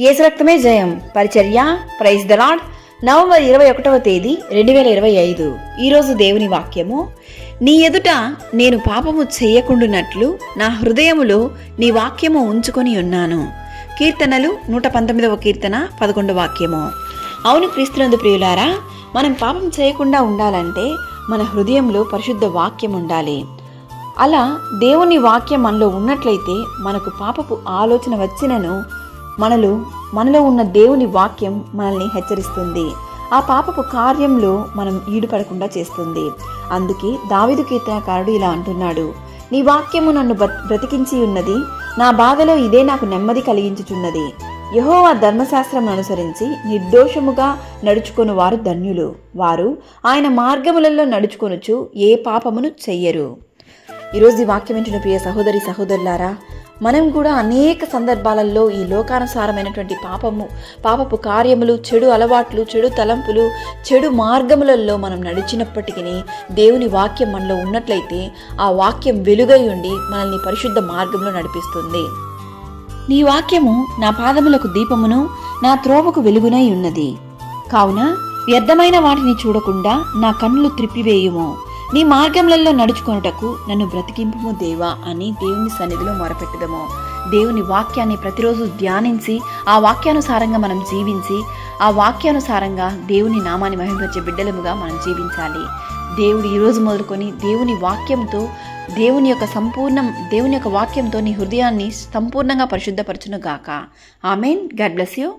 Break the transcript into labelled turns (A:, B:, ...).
A: యేసు రక్తమే జయం పరిచర్య ప్రైజ్ ద లార్డ్. నవంబర్ 21వ తేదీ 2025. ఈరోజు దేవుని వాక్యము, నీ ఎదుట నేను పాపము చేయకుండునట్లు నా హృదయములో నీ వాక్యము ఉంచుకొని ఉన్నాను. కీర్తనలు 119వ కీర్తన 11వ వాక్యము. అవును క్రీస్తునందు ప్రియులారా, మనం పాపం చేయకుండా ఉండాలంటే మన హృదయంలో పరిశుద్ధ వాక్యం ఉండాలి. అలా దేవుని వాక్యం మనలో ఉన్నట్లయితే మనకు పాపపు ఆలోచన వచ్చినను మనలో ఉన్న దేవుని వాక్యం మనల్ని హెచ్చరిస్తుంది. ఆ పాపపు కార్యంలో మనం ఈడుపడకుండా చేస్తుంది. అందుకే దావీదు కీర్తనకారుడు ఇలా అంటున్నాడు, నీ వాక్యము నన్ను బ్రతికించి ఉన్నది, నా బాధలో ఇదే నాకు నెమ్మది కలిగించుచున్నది. యెహోవా ధర్మశాస్త్రమును అనుసరించి నిర్దోషముగా నడుచుకొని వారు ధన్యులు. వారు ఆయన మార్గములలో నడుచుకొనుచు ఏ పాపమును చెయ్యరు. ఈరోజు ఈ వాక్యం వింటున్న ప్రియ సహోదరి సహోదరులారా, మనం కూడా అనేక సందర్భాలలో ఈ లోకానుసారమైనటువంటి పాపపు కార్యములు, చెడు అలవాట్లు, చెడు తలంపులు, చెడు మార్గములలో మనం నడిచినప్పటికీ దేవుని వాక్యం మనలో ఉన్నట్లయితే ఆ వాక్యం వెలుగై ఉండి మనల్ని పరిశుద్ధ మార్గంలో నడిపిస్తుంది. నీ వాక్యము నా పాదములకు దీపమును, నా త్రోవకు వెలుగునై ఉన్నది. కావున వ్యర్థమైన వాటిని చూడకుండా నా కన్నులు త్రిప్పివేయుము. నీ మార్గములలో నడుచుకొనుటకు నన్ను బ్రతికింపుము దేవా అని దేవుని సన్నిధిలో మొరపెట్టుదము. దేవుని వాక్యాన్ని ప్రతిరోజు ధ్యానించి ఆ వాక్యానుసారంగా మనం జీవించి ఆ వాక్యానుసారంగా దేవుని నామాన్ని మహిమపరిచే బిడ్డలముగా మనం జీవించాలి. దేవుడు ఈరోజు మొదలుకొని దేవుని వాక్యంతో దేవుని యొక్క వాక్యంతో నీ హృదయాన్ని సంపూర్ణంగా పరిశుద్ధపరచును గాక. ఆమెన్. God bless you.